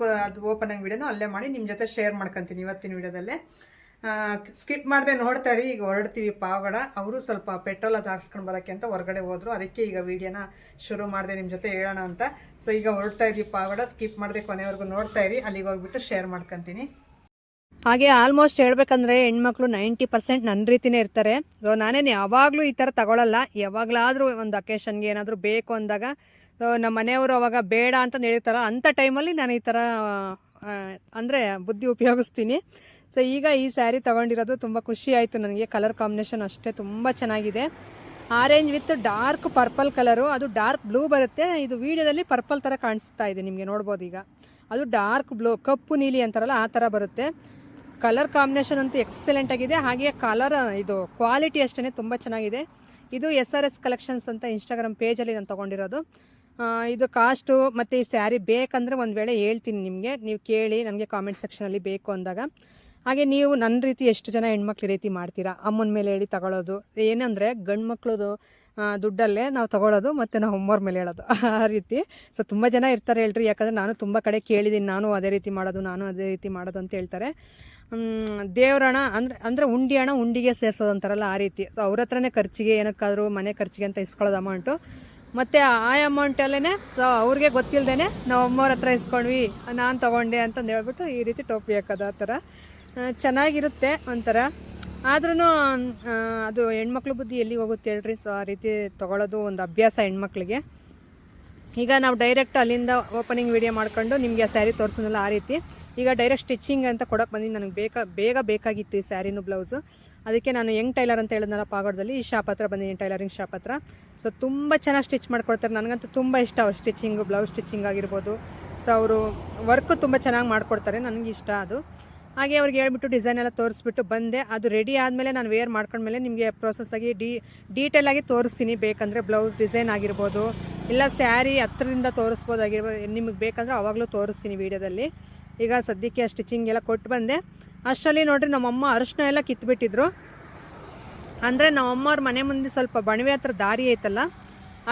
Speaker 1: ಓಪನಿಂಗ್ ವಿಡಿಯೋನೂ ಅಲ್ಲೇ ಮಾಡಿ ನಿಮ್ಮ ಜೊತೆ ಶೇರ್ ಮಾಡ್ಕೊತೀನಿ ಇವತ್ತಿನ ವಿಡಿಯೋದಲ್ಲೇ. ಸ್ಕಿಪ್ ಮಾಡದೆ ನೋಡ್ತಾರೆ. ಈಗ ಹೊರಡ್ತೀವಿ ಪಾವಗಡ. ಅವರು ಸ್ವಲ್ಪ ಪೆಟ್ರೋಲ್ ಅದು ಹಾಕ್ಸ್ಕೊಂಡು ಬರೋಕ್ಕೆ ಅಂತ ಹೊರಗಡೆ ಹೋದರು, ಅದಕ್ಕೆ ಈಗ ವೀಡಿಯೋನ ಶುರು ಮಾಡಿದೆ ನಿಮ್ಮ ಜೊತೆ ಹೇಳೋಣ ಅಂತ. ಸೊ ಈಗ ಹೊರಡ್ತಾ ಇದ್ದೀವಿ ಪಾವಗಡ. ಸ್ಕಿಪ್ ಮಾಡದೆ ಕೊನೆವರೆಗೂ ನೋಡ್ತಾ ಇರಿ, ಅಲ್ಲಿಗೆ ಹೋಗ್ಬಿಟ್ಟು ಶೇರ್ ಮಾಡ್ಕೊತೀನಿ. ಹಾಗೆ ಆಲ್ಮೋಸ್ಟ್ ಹೇಳ್ಬೇಕಂದ್ರೆ ಹೆಣ್ಮಕ್ಳು 90% ನನ್ನ ರೀತಿಯೇ ಇರ್ತಾರೆ. ಸೊ ನಾನೇನು ಯಾವಾಗಲೂ ಈ ಥರ ತಗೊಳ್ಳಲ್ಲ, ಯಾವಾಗಲಾದರೂ ಒಂದು ಅಕೇಶನ್ಗೆ ಏನಾದರೂ ಬೇಕು ಅಂದಾಗ ಸೊ ನಮ್ಮ ಮನೆಯವರು ಅವಾಗ ಬೇಡ ಅಂತ ಹೇಳ್ತಾರ, ಅಂಥ ಟೈಮಲ್ಲಿ ನಾನು ಈ ಥರ ಅಂದರೆ ಬುದ್ಧಿ ಉಪಯೋಗಿಸ್ತೀನಿ. ಸೊ ಈಗ ಈ ಸ್ಯಾರಿ ತೊಗೊಂಡಿರೋದು ತುಂಬ ಖುಷಿ ಆಯಿತು ನನಗೆ. ಕಲರ್ ಕಾಂಬಿನೇಷನ್ ಅಷ್ಟೇ ತುಂಬ ಚೆನ್ನಾಗಿದೆ. Orange with dark purple colour, ಅದು ಡಾರ್ಕ್ ಬ್ಲೂ ಬರುತ್ತೆ. ಇದು ವೀಡಿಯೋದಲ್ಲಿ ಪರ್ಪಲ್ ಥರ ಕಾಣಿಸ್ತಾ ಇದೆ, ನಿಮಗೆ ನೋಡ್ಬೋದು ಈಗ. ಅದು ಡಾರ್ಕ್ ಬ್ಲೂ, ಕಪ್ಪು ನೀಲಿ ಅಂತಾರಲ್ಲ ಆ ಥರ ಬರುತ್ತೆ. ಕಲರ್ ಕಾಂಬಿನೇಷನ್ ಅಂತೂ ಎಕ್ಸಲೆಂಟ್ ಆಗಿದೆ. ಹಾಗೆ ಕಲರ್ ಇದು ಕ್ವಾಲಿಟಿ ಅಷ್ಟೇ ತುಂಬ ಚೆನ್ನಾಗಿದೆ. ಇದು SRS ಕಲೆಕ್ಷನ್ಸ್ ಅಂತ ಇನ್ಸ್ಟಾಗ್ರಾಮ್ ಪೇಜಲ್ಲಿ ನಾನು ತೊಗೊಂಡಿರೋದು. ಇದು ಕಾಸ್ಟು ಮತ್ತು ಈ ಸ್ಯಾರಿ ಬೇಕಂದರೆ ಒಂದು ವೇಳೆ ಹೇಳ್ತೀನಿ ನಿಮಗೆ, ನೀವು ಕೇಳಿ ನನಗೆ ಕಾಮೆಂಟ್ ಸೆಕ್ಷನಲ್ಲಿ ಬೇಕು ಅಂದಾಗ. ಹಾಗೆ ನೀವು ನನ್ನ ರೀತಿ ಎಷ್ಟು ಜನ ಹೆಣ್ಮಕ್ಳು ರೀತಿ ಮಾಡ್ತೀರಾ, ಅಮ್ಮನ ಮೇಲೆ ಹೇಳಿ ತಗೊಳ್ಳೋದು. ಏನಂದರೆ ಗಂಡು ಮಕ್ಳದು ದುಡ್ಡಲ್ಲೇ ನಾವು ತೊಗೊಳ್ಳೋದು ಮತ್ತು ನಾವು ಅಮ್ಮವ್ರ ಮೇಲೆ ಹೇಳೋದು ಆ ರೀತಿ. ಸೊ ತುಂಬ ಜನ ಇರ್ತಾರೆ ಹೇಳ್ರಿ, ಯಾಕಂದರೆ ನಾನು ತುಂಬ ಕಡೆ ಕೇಳಿದ್ದೀನಿ, ನಾನು ಅದೇ ರೀತಿ ಮಾಡೋದು ಅಂತ ಹೇಳ್ತಾರೆ. ದೇವ್ರಣ ಅಂದರೆ ಉಂಡಿ ಹಣ ಉಂಡಿಗೆ ಸೇರಿಸೋದು ಅಂತಾರಲ್ಲ ಆ ರೀತಿ. ಸೊ ಅವ್ರ ಹತ್ರನೇ ಖರ್ಚಿಗೆ ಏನಕ್ಕಾದರೂ ಮನೆ ಖರ್ಚಿಗೆ ಅಂತ ಇಸ್ಕೊಳ್ಳೋದು ಅಮೌಂಟು, ಮತ್ತು ಆ ಅಮೌಂಟಲ್ಲೇ ಸೊ ಅವ್ರಿಗೆ ಗೊತ್ತಿಲ್ಲದೇ ನಾವು ಅಮ್ಮವ್ರ ಹತ್ರ ಇಸ್ಕೊಂಡ್ವಿ, ನಾನು ತೊಗೊಂಡೆ ಅಂತಂದು ಹೇಳ್ಬಿಟ್ಟು ಈ ರೀತಿ ಟೋಪಿ ಹಾಕೋದು. ಆ ಥರ ಚೆನ್ನಾಗಿರುತ್ತೆ ಒಂಥರ. ಆದ್ರೂ ಅದು ಹೆಣ್ಮಕ್ಳು ಬುದ್ಧಿ ಎಲ್ಲಿಗೆ ಹೋಗುತ್ತೆ ಹೇಳ್ರಿ. ಸೊ ಆ ರೀತಿ ತೊಗೊಳ್ಳೋದು ಒಂದು ಅಭ್ಯಾಸ ಹೆಣ್ಮಕ್ಳಿಗೆ. ಈಗ ನಾವು ಡೈರೆಕ್ಟ್ ಅಲ್ಲಿಂದ ಓಪನಿಂಗ್ ವಿಡಿಯೋ ಮಾಡ್ಕೊಂಡು ನಿಮಗೆ ಆ ಸ್ಯಾರಿ ತೋರಿಸೋನಲ್ಲ ಆ ರೀತಿ. ಈಗ ಡೈರೆಕ್ಟ್ ಸ್ಟಿಚಿಂಗ್ ಅಂತ ಕೊಡೋಕೆ ಬಂದಿದ್ದು, ನನಗೆ ಬೇಗ ಬೇಕಾಗಿತ್ತು ಈ ಸ್ಯಾರಿನೂ ಬ್ಲೌಸು. ಅದಕ್ಕೆ ನಾನು ಯಂಗ್ ಟೈಲರ್ ಅಂತ ಹೇಳಿದ್ನಲ್ಲ ಪಾವಗಡದಲ್ಲಿ, ಈ ಶಾಪ್ ಹತ್ರ ಬಂದಿದ್ದೀನಿ, ಟೈಲರಿಂಗ್ ಶಾಪ್ ಹತ್ರ. ಸೊ ತುಂಬ ಚೆನ್ನಾಗಿ ಸ್ಟಿಚ್ ಮಾಡ್ಕೊಡ್ತಾರೆ, ನನಗಂತೂ ತುಂಬ ಇಷ್ಟ ಅವ್ರು ಸ್ಟಿಚಿಂಗು, ಬ್ಲೌಸ್ ಸ್ಟಿಚಿಂಗ್ ಆಗಿರ್ಬೋದು. ಸೊ ಅವರು ವರ್ಕು ತುಂಬ ಚೆನ್ನಾಗಿ ಮಾಡಿಕೊಡ್ತಾರೆ, ನನಗೆ ಇಷ್ಟ ಅದು. ಹಾಗೆ ಅವ್ರಿಗೆ ಹೇಳ್ಬಿಟ್ಟು ಡಿಸೈನ್ ಎಲ್ಲ ತೋರಿಸ್ಬಿಟ್ಟು ಬಂದೆ. ಅದು ರೆಡಿ ಆದಮೇಲೆ ನಾನು ವೇರ್ ಮಾಡ್ಕೊಂಡ್ಮೇಲೆ ನಿಮಗೆ ಪ್ರೊಸೆಸ್ಸಾಗಿ ಡೀಟೇಲಾಗಿ ತೋರಿಸ್ತೀನಿ. ಬೇಕಂದರೆ ಬ್ಲೌಸ್ ಡಿಸೈನ್ ಆಗಿರ್ಬೋದು, ಇಲ್ಲ ಸ್ಯಾರಿ ಹತ್ರದಿಂದ ತೋರಿಸ್ಬೋದಾಗಿರ್ಬೋದು, ನಿಮಗೆ ಬೇಕಂದ್ರೆ ಅವಾಗಲೂ ತೋರಿಸ್ತೀನಿ ವೀಡಿಯೋದಲ್ಲಿ. ಈಗ ಸದ್ಯಕ್ಕೆ ಸ್ಟಿಚಿಂಗ್ ಎಲ್ಲ ಕೊಟ್ಟು ಬಂದೆ. ಅಷ್ಟರಲ್ಲಿ ನೋಡಿರಿ ನಮ್ಮಮ್ಮ ಅರಿಶಿನ ಎಲ್ಲ ಕಿತ್ಬಿಟ್ಟಿದ್ರು. ಅಂದರೆ ನಮ್ಮಮ್ಮವ್ರ ಮನೆ ಮುಂದೆ ಸ್ವಲ್ಪ ಬಣವೆ ಹತ್ರ ದಾರಿ ಐತಲ್ಲ,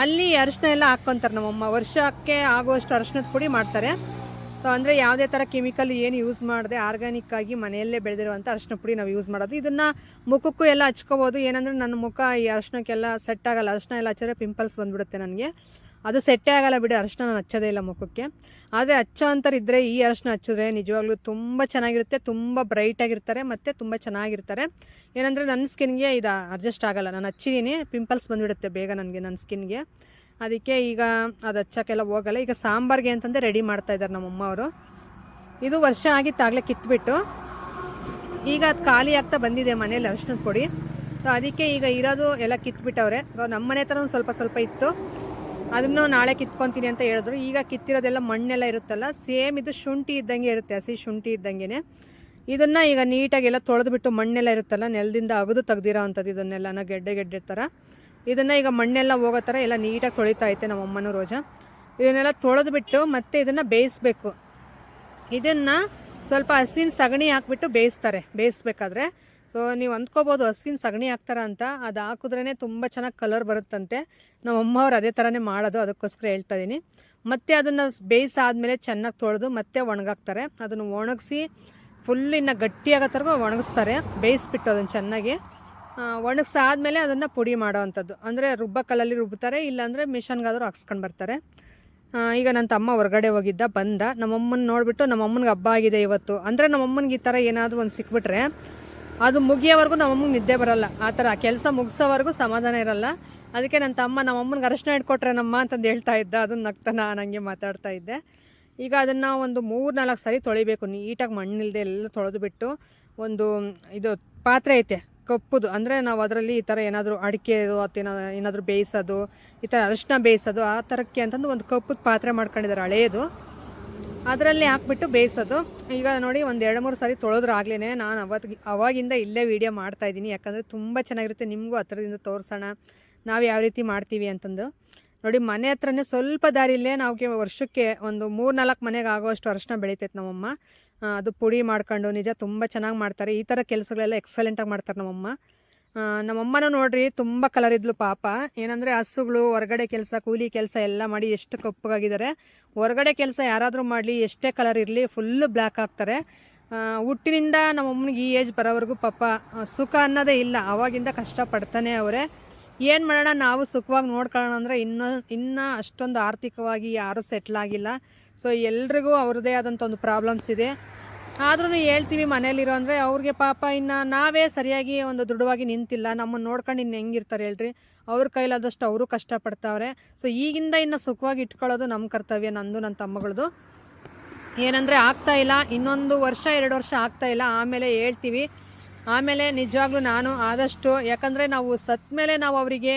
Speaker 1: ಅಲ್ಲಿ ಅರಿಶಿನ ಎಲ್ಲ ಹಾಕ್ಕೊತಾರೆ ನಮ್ಮಮ್ಮ. ವರ್ಷಕ್ಕೆ ಆಗುವಷ್ಟು ಅರಿಶಿನದ ಪುಡಿ ಮಾಡ್ತಾರೆ. ಸೊ ಅಂದರೆ ಯಾವುದೇ ಥರ ಕೆಮಿಕಲ್ ಏನು ಯೂಸ್ ಮಾಡದೆ ಆರ್ಗ್ಯಾನಿಕ್ಕಾಗಿ ಮನೆಯಲ್ಲೇ ಬೆಳೆದಿರುವಂಥ ಅರಿಶಿನ ಪುಡಿ ನಾವು ಯೂಸ್ ಮಾಡೋದು. ಇದನ್ನು ಮುಖಕ್ಕೂ ಎಲ್ಲ ಹಚ್ಕೋಬೋದು. ಏನಂದರೆ ನನ್ನ ಮುಖ ಈ ಅರಿಶಿನಕ್ಕೆಲ್ಲ ಸೆಟ್ ಆಗಲ್ಲ. ಅರಿಶಿನ ಎಲ್ಲ ಹಚ್ಚಿದ್ರೆ ಪಿಂಪಲ್ಸ್ ಬಂದುಬಿಡುತ್ತೆ ನನಗೆ. ಅದು ಸೆಟ್ಟೇ ಆಗಲ್ಲ ಬಿಡಿ, ಅರಿಶಿನ ನಾನು ಹಚ್ಚೋದೇ ಇಲ್ಲ ಮುಖಕ್ಕೆ. ಆದರೆ ಹಚ್ಚೋ ಅಂಥರಿದ್ದರೆ ಈ ಅರಿಶಿನ ಹಚ್ಚಿದ್ರೆ ನಿಜವಾಗ್ಲೂ ತುಂಬ ಚೆನ್ನಾಗಿರುತ್ತೆ, ತುಂಬ ಬ್ರೈಟಾಗಿರ್ತಾರೆ ಮತ್ತು ತುಂಬ ಚೆನ್ನಾಗಿರ್ತಾರೆ. ಏನಂದರೆ ನನ್ನ ಸ್ಕಿನ್ಗೆ ಇದು ಅಡ್ಜಸ್ಟ್ ಆಗಲ್ಲ. ನಾನು ಹಚ್ಚಿದ್ದೀನಿ, ಪಿಂಪಲ್ಸ್ ಬಂದುಬಿಡುತ್ತೆ ಬೇಗ ನನಗೆ ನನ್ನ ಸ್ಕಿನ್ಗೆ. ಅದಕ್ಕೆ ಈಗ ಅದು ಹಚ್ಚೋಕ್ಕೆಲ್ಲ ಹೋಗಲ್ಲ. ಈಗ ಸಾಂಬಾರಿಗೆ ಅಂತಂದರೆ ರೆಡಿ ಮಾಡ್ತಾಯಿದ್ದಾರೆ ನಮ್ಮಮ್ಮ ಅವರು. ಇದು ವರ್ಷ ಆಗಿತ್ತಾಗಲೇ ಕಿತ್ಬಿಟ್ಟು ಈಗ ಅದು ಖಾಲಿ ಆಗ್ತಾ ಬಂದಿದೆ ಮನೇಲಿ ಅರಿಶಿನದ ಪುಡಿ. ಸೊ ಅದಕ್ಕೆ ಈಗ ಇರೋದು ಎಲ್ಲ ಕಿತ್ಬಿಟ್ಟವ್ರೆ. ಸೊ ನಮ್ಮ ಮನೆ ಹತ್ರ ಸ್ವಲ್ಪ ಸ್ವಲ್ಪ ಇತ್ತು, ಅದನ್ನು ನಾಳೆ ಕಿತ್ಕೊತೀನಿ ಅಂತ ಹೇಳಿದ್ರು. ಈಗ ಕಿತ್ತಿರೋದೆಲ್ಲ ಮಣ್ಣೆಲ್ಲ ಇರುತ್ತಲ್ಲ, ಸೇಮ್ ಇದು ಶುಂಠಿ ಇದ್ದಂಗೆ ಇರುತ್ತೆ, ಹಸಿ ಶುಂಠಿ ಇದ್ದಂಗೆ. ಇದನ್ನು ಈಗ ನೀಟಾಗೆಲ್ಲ ತೊಳೆದ್ಬಿಟ್ಟು ಮಣ್ಣೆಲ್ಲ ಇರುತ್ತಲ್ಲ ನೆಲದಿಂದ ಅಗದು ತೆಗ್ದಿರೋ ಅಂಥದ್ದು, ಇದನ್ನೆಲ್ಲ ಗೆಡ್ಡೆ ಥರ ಇದನ್ನು ಈಗ ಮಣ್ಣೆಲ್ಲ ಹೋಗೋ ಥರ ಎಲ್ಲ ನೀಟಾಗಿ ತೊಳಿತಾ ಐತೆ ನಮ್ಮಮ್ಮನೂ ರೋಜ. ಇದನ್ನೆಲ್ಲ ತೊಳೆದ್ಬಿಟ್ಟು ಮತ್ತೆ ಇದನ್ನು ಬೇಯಿಸ್ಬೇಕು. ಇದನ್ನು ಸ್ವಲ್ಪ ಹಸುವಿನ ಸಗಣಿ ಹಾಕ್ಬಿಟ್ಟು ಬೇಯಿಸ್ತಾರೆ ಬೇಯಿಸ್ಬೇಕಾದ್ರೆ. ಸೊ ನೀವು ಅಂದ್ಕೋಬೋದು ಹಸುವಿನ ಸಗಣಿ ಹಾಕ್ತಾರ ಅಂತ. ಅದು ಹಾಕಿದ್ರೇ ತುಂಬ ಚೆನ್ನಾಗಿ ಕಲರ್ ಬರುತ್ತಂತೆ. ನಮ್ಮ ಅಮ್ಮವ್ರು ಅದೇ ಥರನೇ ಮಾಡೋದು, ಅದಕ್ಕೋಸ್ಕರ ಹೇಳ್ತಾ ಇದ್ದೀನಿ. ಮತ್ತು ಅದನ್ನು ಬೇಯಿಸಾದ್ಮೇಲೆ ಚೆನ್ನಾಗಿ ತೊಳೆದು ಮತ್ತೆ ಒಣಗಾಕ್ತಾರೆ. ಅದನ್ನು ಒಣಗಿಸಿ ಫುಲ್ ಇನ್ನು ಗಟ್ಟಿಯಾಗೋತ್ತರೆಗೂ ಒಣಗಿಸ್ತಾರೆ. ಬೇಯಿಸ್ಬಿಟ್ಟು ಅದನ್ನು ಚೆನ್ನಾಗಿ ಒಣಗಿಸಾದ್ಮೇಲೆ ಅದನ್ನು ಪುಡಿ ಮಾಡೋ ಅಂಥದ್ದು. ಅಂದರೆ ರುಬ್ಬ ಕಲ್ಲಲ್ಲಿ ರುಬ್ತಾರೆ, ಇಲ್ಲಾಂದರೆ ಮಿಷನ್ಗಾದರೂ ಹಾಕ್ಸ್ಕೊಂಡು ಬರ್ತಾರೆ. ಈಗ ನನ್ನ ತಮ್ಮ ಹೊರಗಡೆ ಹೋಗಿದ್ದ, ಬಂದ. ನಮ್ಮಮ್ಮನ ನೋಡಿಬಿಟ್ಟು ನಮ್ಮಮ್ಮನಿಗೆ ಹಬ್ಬ ಆಗಿದೆ ಇವತ್ತು. ಅಂದರೆ ನಮ್ಮಮ್ಮನಿಗೆ ಈ ಥರ ಏನಾದರೂ ಒಂದು ಸಿಕ್ಬಿಟ್ರೆ ಅದು ಮುಗಿಯೋವರೆಗೂ ನಮ್ಮಮ್ಮಗೆ ನಿದ್ದೆ ಬರೋಲ್ಲ. ಆ ಥರ ಕೆಲಸ ಮುಗಿಸೋವರೆಗೂ ಸಮಾಧಾನ ಇರೋಲ್ಲ. ಅದಕ್ಕೆ ನನ್ನ ತಮ್ಮ ನಮ್ಮಮ್ಮನಿಗೆ ಅರಿಶಿನ ಇಟ್ಕೊಟ್ರೆ ನಮ್ಮ ಅಂತಂದು ಹೇಳ್ತಾ ಇದ್ದ. ಅದನ್ನು ನಗ್ತಾ ನಾನು ಹಂಗೆ ಮಾತಾಡ್ತಾ ಇದ್ದೆ. ಈಗ ಅದನ್ನು ಒಂದು 3-4 ಸರಿ ತೊಳಿಬೇಕು ನೀಟಾಗಿ, ಮಣ್ಣಿಲ್ಲದೆ ಎಲ್ಲ ತೊಳೆದುಬಿಟ್ಟು. ಒಂದು ಇದು ಪಾತ್ರೆ ಐತೆ ಕಪ್ಪುದು, ಅಂದರೆ ನಾವು ಅದರಲ್ಲಿ ಈ ಥರ ಏನಾದರೂ ಅಡಿಕೆ ಅಥವಾ ಏನಾದರೂ ಬೇಯಿಸೋದು, ಈ ಥರ ಅರಿಶಿನ ಬೇಯಿಸೋದು ಆ ಥರಕ್ಕೆ ಅಂತಂದು ಒಂದು ಕಪ್ಪುದು ಪಾತ್ರೆ ಮಾಡ್ಕೊಂಡಿದ್ದಾರೆ ಹಳೆಯದು. ಅದರಲ್ಲಿ ಹಾಕ್ಬಿಟ್ಟು ಬೇಯಿಸೋದು. ಈಗ ನೋಡಿ ಒಂದು 2-3 ಸಾರಿ ತೊಳೆದ್ರಾಗ್ಲೇ ನಾನು ಅವಾಗಿಂದ ಇಲ್ಲೇ ವೀಡಿಯೋ ಮಾಡ್ತಾಯಿದ್ದೀನಿ. ಯಾಕಂದರೆ ತುಂಬ ಚೆನ್ನಾಗಿರುತ್ತೆ, ನಿಮಗೂ ಹತ್ರದಿಂದ ತೋರಿಸೋಣ ನಾವು ಯಾವ ರೀತಿ ಮಾಡ್ತೀವಿ ಅಂತಂದು. ನೋಡಿ ಮನೆ ಹತ್ರನೇ ಸ್ವಲ್ಪ ದಾರಿಲೇ ನಾವು ವರ್ಷಕ್ಕೆ ಒಂದು 3-4 ಮನೆಗೆ ಆಗೋಷ್ಟು ಅರಿಶಿನ ಬೆಳಿತೈತೆ ನಮ್ಮಮ್ಮ. ಅದು ಪುಡಿ ಮಾಡ್ಕೊಂಡು ನಿಜ ತುಂಬ ಚೆನ್ನಾಗಿ ಮಾಡ್ತಾರೆ. ಈ ಥರ ಕೆಲಸಗಳೆಲ್ಲ ಎಕ್ಸಲೆಂಟಾಗಿ ಮಾಡ್ತಾರೆ ನಮ್ಮಮ್ಮ. ನಮ್ಮಮ್ಮನೂ ನೋಡ್ರಿ ತುಂಬ ಕಲರ್ ಇದ್ಲು ಪಾಪ. ಏನಂದರೆ ಹಸುಗಳು ಹೊರಗಡೆ ಕೆಲಸ, ಕೂಲಿ ಕೆಲಸ ಎಲ್ಲ ಮಾಡಿ ಎಷ್ಟು ಕಪ್ಪಗಾಗಿದ್ದಾರೆ. ಹೊರಗಡೆ ಕೆಲಸ ಯಾರಾದರೂ ಮಾಡಲಿ, ಎಷ್ಟೇ ಕಲರ್ ಇರಲಿ, ಫುಲ್ಲು ಬ್ಲ್ಯಾಕ್ ಆಗ್ತಾರೆ. ಹುಟ್ಟಿನಿಂದ ನಮ್ಮಮ್ಮನಿಗೆ ಈ ಏಜ್ ಬರೋವರೆಗೂ ಪಾಪ ಸುಖ ಅನ್ನೋದೇ ಇಲ್ಲ. ಆವಾಗಿಂದ ಕಷ್ಟಪಡ್ತಾನೆ ಅವರೇ. ಏನು ಮಾಡೋಣ, ನಾವು ಸುಖವಾಗಿ ನೋಡ್ಕೊಳ್ಳೋಣ ಅಂದರೆ ಇನ್ನೂ ಅಷ್ಟೊಂದು ಆರ್ಥಿಕವಾಗಿ ಯಾರೂ ಸೆಟ್ಲ್ ಆಗಿಲ್ಲ. ಸೊ ಎಲ್ರಿಗೂ ಅವ್ರದ್ದೇ ಆದಂಥ ಒಂದು ಪ್ರಾಬ್ಲಮ್ಸ್ ಇದೆ. ಆದ್ರೂ ಹೇಳ್ತೀವಿ ಮನೇಲಿರೋ ಅಂದರೆ ಅವ್ರಿಗೆ ಪಾಪ ಇನ್ನು ನಾವೇ ಸರಿಯಾಗಿ ಒಂದು ದೃಢವಾಗಿ ನಿಂತಿಲ್ಲ. ನಮ್ಮನ್ನು ನೋಡ್ಕೊಂಡು ಇನ್ನು ಹೆಂಗಿರ್ತಾರೆ ಹೇಳ್ರಿ. ಅವ್ರ ಕೈಲಾದಷ್ಟು ಅವರು ಕಷ್ಟಪಡ್ತಾವ್ರೆ. ಸೊ ಈಗಿಂದ ಇನ್ನು ಸುಖವಾಗಿ ಇಟ್ಕೊಳ್ಳೋದು ನಮ್ಮ ಕರ್ತವ್ಯ, ನಂದು ನನ್ನ ತಮ್ಮಗಳದು. ಏನಂದರೆ ಆಗ್ತಾಯಿಲ್ಲ, ಇನ್ನೊಂದು ವರ್ಷ 2 ವರ್ಷ ಆಗ್ತಾಯಿಲ್ಲ, ಆಮೇಲೆ ಹೇಳ್ತೀವಿ. ಆಮೇಲೆ ನಿಜವಾಗ್ಲೂ ನಾನು ಆದಷ್ಟು, ಯಾಕಂದರೆ ನಾವು ಸತ್ತ ಮೇಲೆ ನಾವು ಅವರಿಗೆ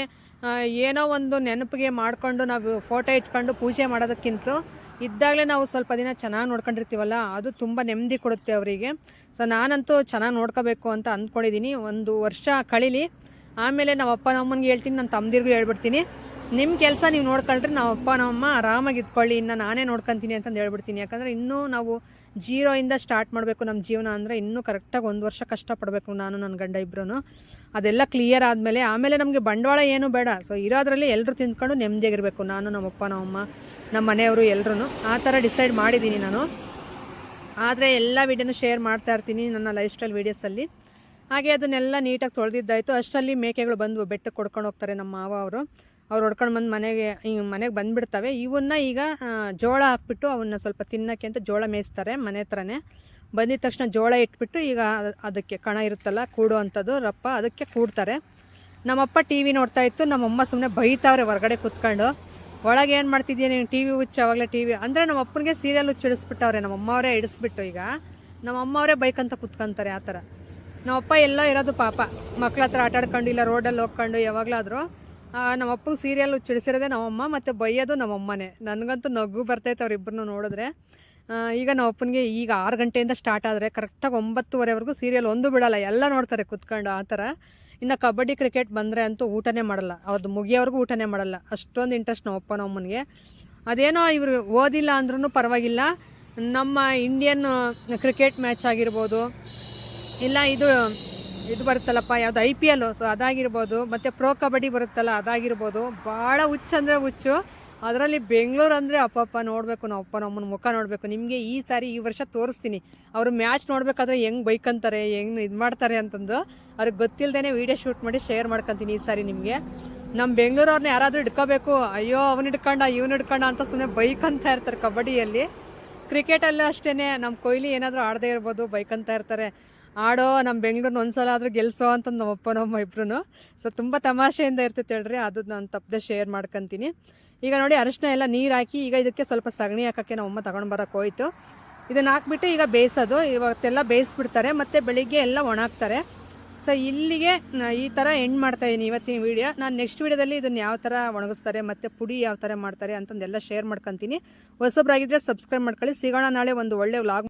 Speaker 1: ಏನೋ ಒಂದು ನೆನಪಿಗೆ ಮಾಡಿಕೊಂಡು ನಾವು ಫೋಟೋ ಇಟ್ಕೊಂಡು ಪೂಜೆ ಮಾಡೋದಕ್ಕಿಂತಲೂ ಇದ್ದಾಗಲೇ ನಾವು ಸ್ವಲ್ಪ ದಿನ ಚೆನ್ನಾಗಿ ನೋಡ್ಕೊಂಡಿರ್ತೀವಲ್ಲ, ಅದು ತುಂಬ ನೆಮ್ಮದಿ ಕೊಡುತ್ತೆ ಅವರಿಗೆ. ಸೊ ನಾನಂತೂ ಚೆನ್ನಾಗಿ ನೋಡ್ಕೋಬೇಕು ಅಂತ ಅಂದ್ಕೊಂಡಿದ್ದೀನಿ. 1 ವರ್ಷ ಕಳೀಲಿ, ಆಮೇಲೆ ನಮ್ಮ ಅಪ್ಪ ನಮ್ಮನಿಗೆ ಹೇಳ್ತೀನಿ, ನನ್ನ ತಮ್ಮದಿರಿಗೂ ಹೇಳ್ಬಿಡ್ತೀನಿ, ನಿಮ್ಮ ಕೆಲಸ ನೀವು ನೋಡ್ಕೊಳ್ರಿ, ನಮ್ಮ ಅಪ್ಪ ನಮ್ಮಮ್ಮ ಆರಾಮಾಗಿ ಇದ್ಕೊಳ್ಳಿ, ಇನ್ನು ನಾನೇ ನೋಡ್ಕೊತೀನಿ ಅಂತಂದು ಹೇಳ್ಬಿಡ್ತೀನಿ. ಯಾಕಂದರೆ ಇನ್ನೂ ನಾವು 0ಇಂದ ಸ್ಟಾರ್ಟ್ ಮಾಡಬೇಕು ನಮ್ಮ ಜೀವನ. ಅಂದರೆ ಇನ್ನೂ ಕರೆಕ್ಟಾಗಿ 1 ವರ್ಷ ಕಷ್ಟಪಡಬೇಕು ನಾನು ನನ್ನ ಗಂಡ ಇಬ್ಬರೂ. ಅದೆಲ್ಲ ಕ್ಲಿಯರ್ ಆದಮೇಲೆ ಆಮೇಲೆ ನಮಗೆ ಬಂಡವಾಳ ಏನೂ ಬೇಡ. ಸೊ ಇರೋದ್ರಲ್ಲಿ ಎಲ್ಲರೂ ತಿಂದ್ಕೊಂಡು ನೆಮ್ಮದಿಯಾಗಿರಬೇಕು, ನಾನು ನಮ್ಮಪ್ಪ ನಮ್ಮಮ್ಮ ನಮ್ಮ ಮನೆಯವರು ಎಲ್ಲರೂ. ಆ ಥರ ಡಿಸೈಡ್ ಮಾಡಿದ್ದೀನಿ ನಾನು. ಆದರೆ ಎಲ್ಲ ವೀಡಿಯೋನು ಶೇರ್ ಮಾಡ್ತಾ ಇರ್ತೀನಿ ನನ್ನ ಲೈಫ್ ಸ್ಟೈಲ್ ವೀಡಿಯೋಸಲ್ಲಿ. ಹಾಗೆ ಅದನ್ನೆಲ್ಲ ನೀಟಾಗಿ ತೊಳೆದಿದ್ದಾಯಿತು. ಅಷ್ಟರಲ್ಲಿ ಮೇಕೆಗಳು ಬಂದು ಬೆಟ್ಟಕ್ಕೆ ಕೊಡ್ಕೊಂಡು ಹೋಗ್ತಾರೆ ನಮ್ಮ ಮಾವ ಅವರು. ಅವ್ರು ಹೊಡ್ಕೊಂಡು ಬಂದು ಮನೆಗೆ ಬಂದುಬಿಡ್ತವೆ. ಇವನ್ನ ಈಗ ಜೋಳ ಹಾಕ್ಬಿಟ್ಟು ಅವನ್ನ ಸ್ವಲ್ಪ ತಿನ್ನೋಕ್ಕೆ ಅಂತ ಜೋಳ ಮೇಯಿಸ್ತಾರೆ ಮನೆ ಹತ್ರನೇ. ಬಂದಿದ ತಕ್ಷಣ ಜೋಳ ಇಟ್ಬಿಟ್ಟು ಈಗ ಅದಕ್ಕೆ ಕಣ ಇರುತ್ತಲ್ಲ ಕೂಡು ಅಂಥದ್ದು ರಪ್ಪ, ಅದಕ್ಕೆ ಕೂಡ್ತಾರೆ. ನಮ್ಮಪ್ಪ ಟಿ ವಿ ನೋಡ್ತಾಯಿತ್ತು, ನಮ್ಮಮ್ಮ ಸುಮ್ಮನೆ ಬೈತಾವ್ರೆ ಹೊರಗಡೆ ಕೂತ್ಕೊಂಡು. ಒಳಗೆ ಏನು ಮಾಡ್ತಿದ್ದೀಯ ನೀನು, ಟಿ ವಿ ಹುಚ್ಚು, ಅವಾಗಲೇ ಟಿ ವಿ ಅಂದರೆ ನಮ್ಮ ಅಪ್ಪನಿಗೆ ಸೀರಿಯಲ್ ಹುಚ್ಚು ಹಿಡಿಸ್ಬಿಟ್ಟವ್ರೆ. ನಮ್ಮಮ್ಮವರೇ ಹಿಡಿಸ್ಬಿಟ್ಟು ಈಗ ನಮ್ಮಮ್ಮವರೇ ಬೈಕಂತ ಕೂತ್ಕೊಂತಾರೆ. ಆ ಥರ ನಮ್ಮಪ್ಪ ಎಲ್ಲ ಇರೋದು ಪಾಪ ಮಕ್ಳ ಹತ್ರ ಆಟಾಡ್ಕೊಂಡು, ಇಲ್ಲ ರೋಡಲ್ಲಿ ಹೋಗ್ಕೊಂಡು ಯಾವಾಗಲಾದರೂ. ನಮ್ಮ ಅಪ್ಪಂಗೆ ಸೀರಿಯಲ್ ಹುಚ್ಚು ಹಿಡಿಸಿರೋದೇ ನಮ್ಮಮ್ಮ, ಮತ್ತು ಬೈಯೋದು ನಮ್ಮಮ್ಮನೇ. ನನಗಂತೂ ನಗು ಬರ್ತೈತೆ ಅವ್ರಿಬ್ಬರನ್ನು ನೋಡಿದ್ರೆ. ಈಗ ನಾವು ಅಪ್ಪನಿಗೆ ಈಗ 6 ಗಂಟೆಯಿಂದ ಸ್ಟಾರ್ಟ್ ಆದರೆ ಕರೆಕ್ಟಾಗಿ 9:30ವರೆಗೂ ಸೀರಿಯಲ್ ಒಂದು ಬಿಡಲ್ಲ, ಎಲ್ಲ ನೋಡ್ತಾರೆ ಕುತ್ಕೊಂಡು ಆ ಥರ. ಇನ್ನು ಕಬಡ್ಡಿ ಕ್ರಿಕೆಟ್ ಬಂದರೆ ಅಂತೂ ಊಟನೇ ಮಾಡಲ್ಲ, ಅವ್ರದ್ದು ಮುಗಿಯೋವರೆಗೂ ಊಟನೇ ಮಾಡಲ್ಲ, ಅಷ್ಟೊಂದು ಇಂಟ್ರೆಸ್ಟ್ ನಮ್ಮ ಅಪ್ಪ ನಮ್ಮ ಅಮ್ಮನಿಗೆ. ಅದೇನೋ ಇವರು ಓದಿಲ್ಲ ಅಂದ್ರೂ ಪರವಾಗಿಲ್ಲ, ನಮ್ಮ ಇಂಡಿಯನ್ ಕ್ರಿಕೆಟ್ ಮ್ಯಾಚ್ ಆಗಿರ್ಬೋದು, ಇಲ್ಲ ಇದು ಬರುತ್ತಲ್ಲಪ್ಪ ಯಾವುದು IPL, ಸೊ ಅದಾಗಿರ್ಬೋದು, ಮತ್ತು ಪ್ರೋ ಕಬಡ್ಡಿ ಬರುತ್ತಲ್ಲ ಅದಾಗಿರ್ಬೋದು, ಭಾಳ ಹುಚ್ಚು ಅಂದರೆ ಹುಚ್ಚು. ಅದರಲ್ಲಿ ಬೆಂಗಳೂರು ಅಂದರೆ ಅಪ್ಪಪ್ಪ ನೋಡಬೇಕು, ನಾವು ಅಪ್ಪ ನಮ್ಮನ ಮುಖ ನೋಡಬೇಕು. ನಿಮಗೆ ಈ ವರ್ಷ ತೋರಿಸ್ತೀನಿ ಅವರು ಮ್ಯಾಚ್ ನೋಡಬೇಕಾದ್ರೆ ಹೆಂಗೆ ಬೈಕಂತಾರೆ, ಹೆಂಗೆ ಇದು ಮಾಡ್ತಾರೆ ಅಂತಂದು ಅವ್ರಿಗೆ ಗೊತ್ತಿಲ್ಲದೇ ವೀಡಿಯೋ ಶೂಟ್ ಮಾಡಿ ಶೇರ್ ಮಾಡ್ಕೊತೀನಿ ಈ ಸಾರಿ ನಿಮಗೆ. ನಮ್ಮ ಬೆಂಗಳೂರವ್ರನ್ನ ಯಾರಾದರೂ ಹಿಡ್ಕೋಬೇಕು, ಅಯ್ಯೋ ಅವ್ನು ಹಿಡ್ಕೊಂಡ ಇವ್ನು ಹಿಡ್ಕೊಂಡ ಅಂತ ಸುಮ್ಮನೆ ಬೈಕಂತ ಇರ್ತಾರೆ ಕಬಡ್ಡಿಯಲ್ಲಿ. ಕ್ರಿಕೆಟಲ್ಲೂ ಅಷ್ಟೇ, ನಮ್ಮ ಕೊಹ್ಲಿ ಏನಾದರೂ ಆಡದೇ ಇರ್ಬೋದು, ಬೈಕಂತ ಇರ್ತಾರೆ, ಆಡೋ ನಮ್ಮ ಬೆಂಗಳೂರಿನ ಒಂದ್ಸಲ ಆದರೂ ಗೆಲ್ಸೋ ಅಂತ ನಮ್ಮಪ್ಪ ನಮ್ಮ ಇಬ್ರು. ಸೊ ತುಂಬ ತಮಾಷೆಯಿಂದ ಇರ್ತೈತೆ ಹೇಳ್ರಿ, ಅದು ನಾನು ತಪ್ಪದೆ ಶೇರ್ ಮಾಡ್ಕೊತೀನಿ. ಈಗ ನೋಡಿ ಅರಿಶಿನ ಎಲ್ಲ ನೀರು ಹಾಕಿ, ಈಗ ಇದಕ್ಕೆ ಸ್ವಲ್ಪ ಸಗಣಿ ಹಾಕೋಕ್ಕೆ ನಮ್ಮಮ್ಮ ತಗೊಂಡು ಬರೋಕೆ ಹೋಯ್ತು. ಇದನ್ನು ಹಾಕ್ಬಿಟ್ಟು ಈಗ ಬೇಯಿಸೋದು, ಇವತ್ತೆಲ್ಲ ಬೇಯಿಸ್ಬಿಡ್ತಾರೆ, ಮತ್ತು ಬೆಳಿಗ್ಗೆ ಎಲ್ಲ ಒಣಾಕ್ತಾರೆ. ಸೊ ಇಲ್ಲಿಗೆ ಈ ಥರ ಎಂಡ್ ಮಾಡ್ತಾಯಿದ್ದೀನಿ ಇವತ್ತಿನ ವೀಡಿಯೋ. ನಾನು ನೆಕ್ಸ್ಟ್ ವೀಡಿಯೋದಲ್ಲಿ ಇದನ್ನು ಯಾವ ಥರ ಒಣಗಿಸ್ತಾರೆ ಮತ್ತು ಪುಡಿ ಯಾವ ಥರ ಮಾಡ್ತಾರೆ ಅಂತಂದೆಲ್ಲ ಶೇರ್ ಮಾಡ್ಕೊತೀನಿ. ಹೊಸಬ್ರಾಗಿದ್ದರೆ ಸಬ್ಸ್ಕ್ರೈಬ್ ಮಾಡ್ಕೊಳ್ಳಿ. ಸಿಗೋಣ ನಾಳೆ ಒಂದು ಒಳ್ಳೆ ವ್ಲಾಗ್.